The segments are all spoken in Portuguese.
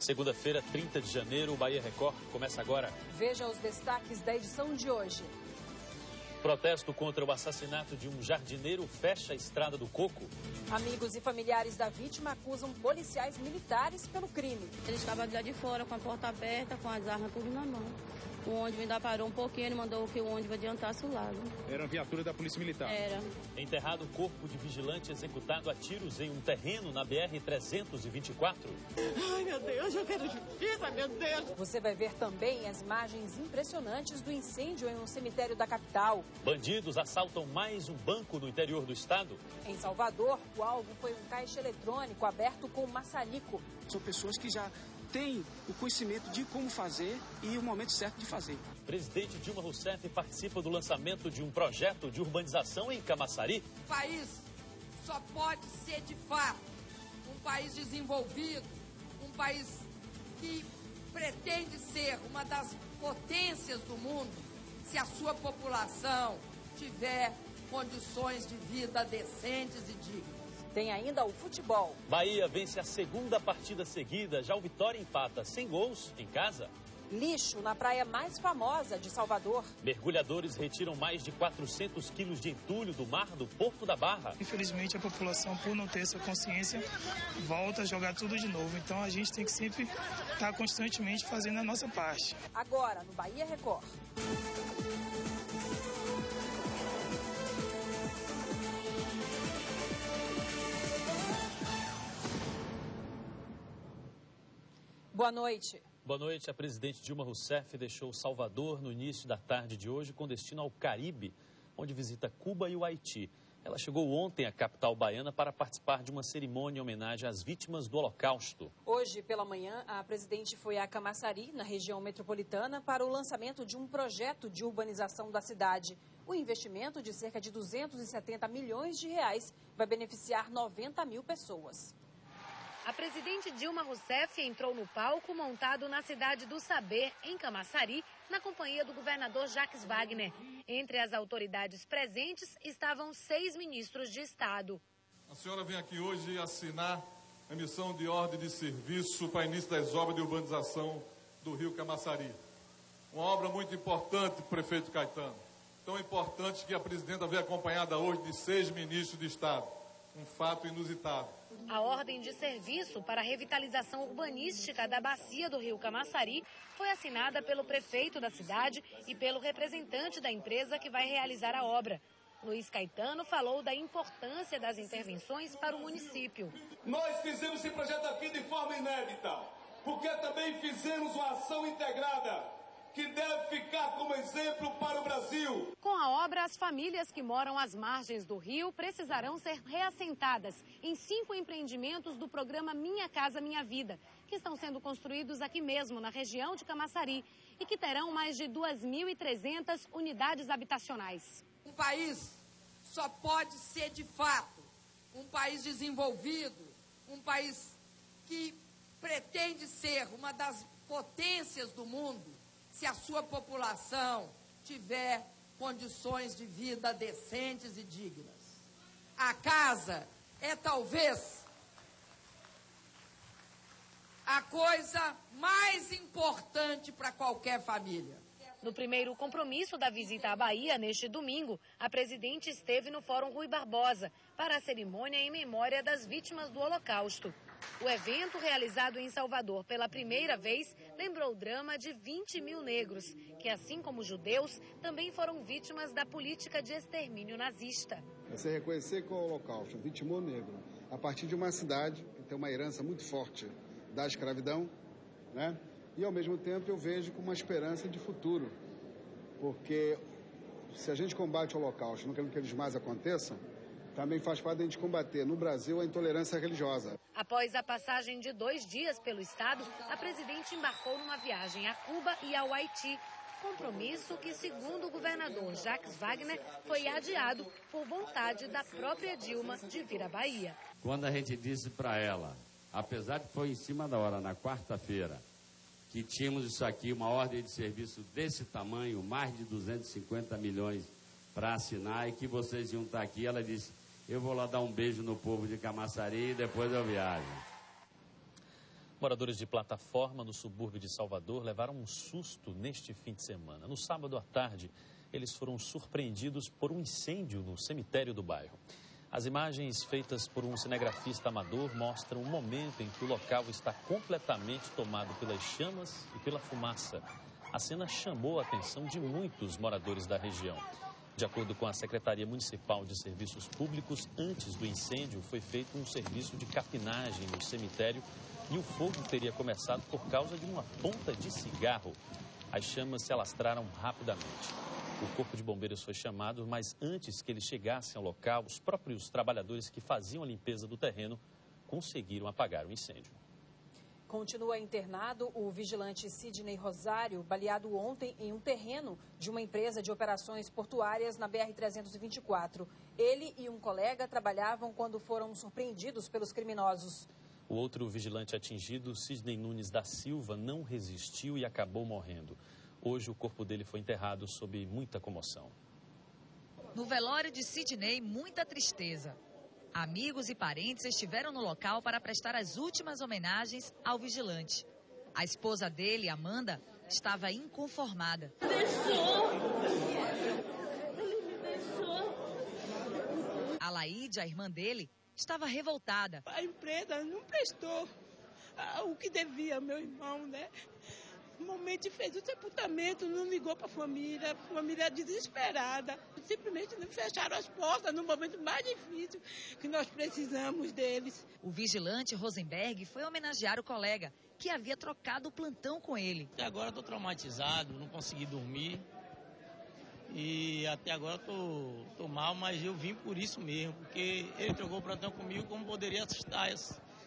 Segunda-feira, 30 de janeiro, o Bahia Record começa agora. Veja os destaques da edição de hoje. Protesto contra o assassinato de um jardineiro fecha a Estrada do Coco. Amigos e familiares da vítima acusam policiais militares pelo crime. Ele estava lá de fora com a porta aberta, com as armas tudo na mão. O ônibus ainda parou um pouquinho, ele mandou que o ônibus adiantasse o lado. Era uma viatura da Polícia Militar? Era. Enterrado o corpo de vigilante executado a tiros em um terreno na BR-324. Ai, meu Deus, eu quero justiça, meu Deus. Você vai ver também as imagens impressionantes do incêndio em um cemitério da capital. Bandidos assaltam mais um banco no interior do estado. Em Salvador, o alvo foi um caixa eletrônico aberto com maçarico. São pessoas que já têm o conhecimento de como fazer e o momento certo de fazer. Presidente Dilma Rousseff participa do lançamento de um projeto de urbanização em Camaçari. O país só pode ser, de fato, um país desenvolvido, um país que pretende ser uma das potências do mundo, se a sua população tiver condições de vida decentes e dignas. Tem ainda o futebol. Bahia vence a segunda partida seguida, já o Vitória empata sem gols em casa. Lixo na praia mais famosa de Salvador. Mergulhadores retiram mais de 400 quilos de entulho do mar do Porto da Barra. Infelizmente, a população, por não ter essa consciência, volta a jogar tudo de novo. Então, a gente tem que sempre estar constantemente fazendo a nossa parte. Agora, no Bahia Record. Boa noite. Boa noite. A presidente Dilma Rousseff deixou Salvador no início da tarde de hoje com destino ao Caribe, onde visita Cuba e o Haiti. Ela chegou ontem à capital baiana para participar de uma cerimônia em homenagem às vítimas do Holocausto. Hoje, pela manhã, a presidente foi a Camaçari, na região metropolitana, para o lançamento de um projeto de urbanização da cidade. O investimento de cerca de 270 milhões de reais vai beneficiar 90 mil pessoas. A presidente Dilma Rousseff entrou no palco montado na cidade do Saber, em Camaçari, na companhia do governador Jacques Wagner. Entre as autoridades presentes estavam 6 ministros de Estado. A senhora vem aqui hoje assinar a emissão de ordem de serviço para início das obras de urbanização do Rio Camaçari. Uma obra muito importante, prefeito Caetano. Tão importante que a presidenta veio acompanhada hoje de 6 ministros de Estado. Um fato inusitado. A ordem de serviço para a revitalização urbanística da bacia do Rio Camaçari foi assinada pelo prefeito da cidade e pelo representante da empresa que vai realizar a obra. Luiz Caetano falou da importância das intervenções para o município. Nós fizemos esse projeto aqui de forma inédita, porque também fizemos uma ação integrada que deve ficar como exemplo para o Brasil. Com a obra, as famílias que moram às margens do rio precisarão ser reassentadas em 5 empreendimentos do programa Minha Casa Minha Vida, que estão sendo construídos aqui mesmo, na região de Camaçari, e que terão mais de 2.300 unidades habitacionais. Um país só pode ser, de fato, um país desenvolvido, um país que pretende ser uma das potências do mundo, se a sua população tiver condições de vida decentes e dignas. A casa é talvez a coisa mais importante para qualquer família. No primeiro compromisso da visita à Bahia, neste domingo, a presidente esteve no Fórum Rui Barbosa para a cerimônia em memória das vítimas do Holocausto. O evento, realizado em Salvador pela primeira vez, lembrou o drama de 20 mil negros, que, assim como judeus, também foram vítimas da política de extermínio nazista. Você reconhecer que o Holocausto vitimou o negro a partir de uma cidade que tem uma herança muito forte da escravidão, né? E, ao mesmo tempo, eu vejo com uma esperança de futuro, porque se a gente combate o Holocausto, não querendo que eles mais aconteçam, também faz parte da gente combater no Brasil a intolerância religiosa. Após a passagem de 2 dias pelo estado, a presidente embarcou numa viagem a Cuba e ao Haiti. Compromisso que, segundo o governador Jacques Wagner, foi adiado por vontade da própria Dilma de vir à Bahia. Quando a gente disse para ela, apesar que foi em cima da hora, na quarta-feira, que tínhamos isso aqui, uma ordem de serviço desse tamanho, mais de 250 milhões para assinar, e que vocês iam estar aqui, ela disse: eu vou lá dar um beijo no povo de Camaçari e depois eu viajo. Moradores de plataforma no subúrbio de Salvador levaram um susto neste fim de semana. No sábado à tarde, eles foram surpreendidos por um incêndio no cemitério do bairro. As imagens feitas por um cinegrafista amador mostram o momento em que o local está completamente tomado pelas chamas e pela fumaça. A cena chamou a atenção de muitos moradores da região. De acordo com a Secretaria Municipal de Serviços Públicos, antes do incêndio foi feito um serviço de capinagem no cemitério e o fogo teria começado por causa de uma ponta de cigarro. As chamas se alastraram rapidamente. O corpo de bombeiros foi chamado, mas antes que eles chegassem ao local, os próprios trabalhadores que faziam a limpeza do terreno conseguiram apagar o incêndio. Continua internado o vigilante Sidney Rosário, baleado ontem em um terreno de uma empresa de operações portuárias na BR-324. Ele e um colega trabalhavam quando foram surpreendidos pelos criminosos. O outro vigilante atingido, Sidney Nunes da Silva, não resistiu e acabou morrendo. Hoje o corpo dele foi enterrado sob muita comoção. No velório de Sidney, muita tristeza. Amigos e parentes estiveram no local para prestar as últimas homenagens ao vigilante. A esposa dele, Amanda, estava inconformada. A Laíde, a irmã dele, estava revoltada. A empresa não prestou o que devia ao meu irmão, né? No momento fez o sepultamento, não ligou para a família desesperada. Simplesmente não fecharam as portas no momento mais difícil que nós precisamos deles. O vigilante Rosenberg foi homenagear o colega, que havia trocado o plantão com ele. Até agora estou traumatizado, não consegui dormir. E até agora estou mal, mas eu vim por isso mesmo, porque ele trocou o plantão comigo, como poderia estar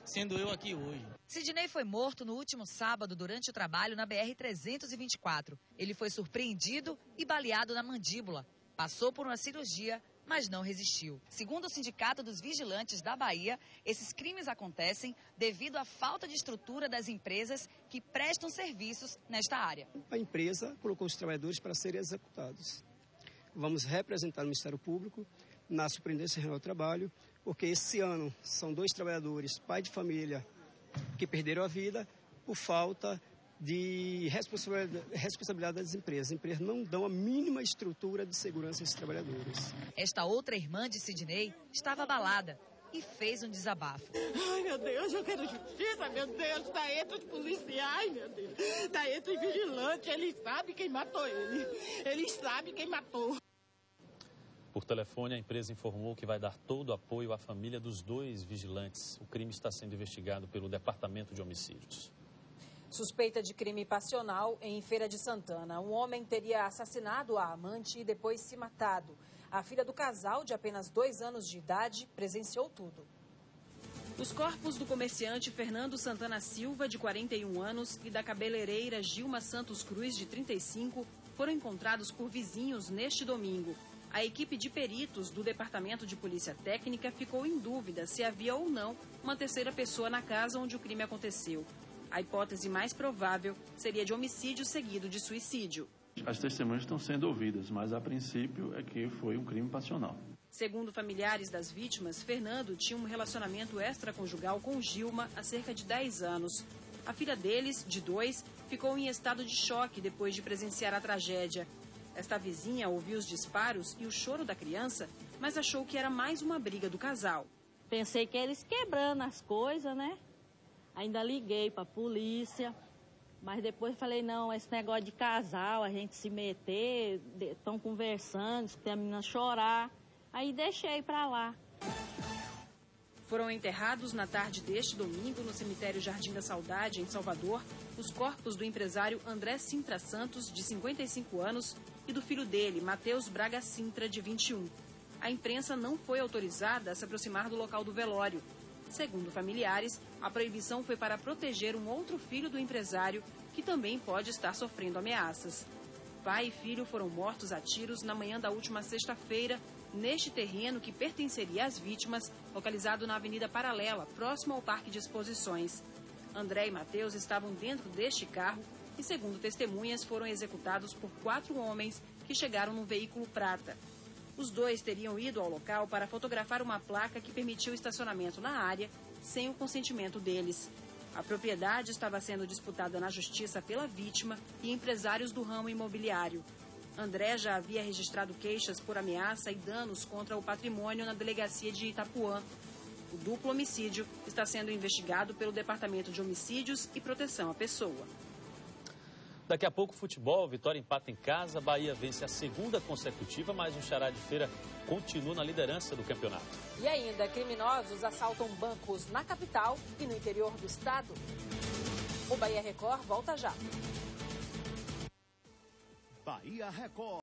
sendo eu aqui hoje. Sidney foi morto no último sábado durante o trabalho na BR-324. Ele foi surpreendido e baleado na mandíbula. Passou por uma cirurgia, mas não resistiu. Segundo o Sindicato dos Vigilantes da Bahia, esses crimes acontecem devido à falta de estrutura das empresas que prestam serviços nesta área. A empresa colocou os trabalhadores para serem executados. Vamos representar o Ministério Público na Superintendência Regional do Trabalho, porque esse ano são 2 trabalhadores, pai de família, que perderam a vida por falta de responsabilidade das empresas. As empresas não dão a mínima estrutura de segurança a esses trabalhadores. Esta outra irmã de Sidney estava abalada e fez um desabafo. Ai, meu Deus, eu quero justiça, meu Deus. Está entre os policiais, meu Deus. Está entre os vigilantes. Eles sabem quem matou ele. Eles sabem quem matou. Por telefone, a empresa informou que vai dar todo o apoio à família dos 2 vigilantes. O crime está sendo investigado pelo Departamento de Homicídios. Suspeita de crime passional em Feira de Santana. Um homem teria assassinado a amante e depois se matado. A filha do casal, de apenas 2 anos de idade, presenciou tudo. Os corpos do comerciante Fernando Santana Silva, de 41 anos, e da cabeleireira Gilma Santos Cruz, de 35, foram encontrados por vizinhos neste domingo. A equipe de peritos do Departamento de Polícia Técnica ficou em dúvida se havia ou não uma terceira pessoa na casa onde o crime aconteceu. A hipótese mais provável seria de homicídio seguido de suicídio. As testemunhas estão sendo ouvidas, mas a princípio é que foi um crime passional. Segundo familiares das vítimas, Fernando tinha um relacionamento extraconjugal com Gilma há cerca de 10 anos. A filha deles, de 2, ficou em estado de choque depois de presenciar a tragédia. Esta vizinha ouviu os disparos e o choro da criança, mas achou que era mais uma briga do casal. Pensei que eles quebrando as coisas, né? Ainda liguei para a polícia, mas depois falei, não, esse negócio de casal, a gente se meter, estão conversando, tem a menina chorar, aí deixei para lá. Foram enterrados na tarde deste domingo no cemitério Jardim da Saudade, em Salvador, os corpos do empresário André Sintra Santos, de 55 anos, e do filho dele, Matheus Braga Sintra, de 21. A imprensa não foi autorizada a se aproximar do local do velório. Segundo familiares, a proibição foi para proteger um outro filho do empresário, que também pode estar sofrendo ameaças. Pai e filho foram mortos a tiros na manhã da última sexta-feira, neste terreno que pertenceria às vítimas, localizado na Avenida Paralela, próximo ao Parque de Exposições. André e Matheus estavam dentro deste carro e, segundo testemunhas, foram executados por 4 homens que chegaram num veículo prata. Os 2 teriam ido ao local para fotografar uma placa que permitia o estacionamento na área, sem o consentimento deles. A propriedade estava sendo disputada na justiça pela vítima e empresários do ramo imobiliário. André já havia registrado queixas por ameaça e danos contra o patrimônio na delegacia de Itapuã. O duplo homicídio está sendo investigado pelo Departamento de Homicídios e Proteção à Pessoa. Daqui a pouco, futebol. Vitória empata em casa. Bahia vence a segunda consecutiva, mas o Xará de Feira continua na liderança do campeonato. E ainda, criminosos assaltam bancos na capital e no interior do estado. O Bahia Record volta já. Bahia Record.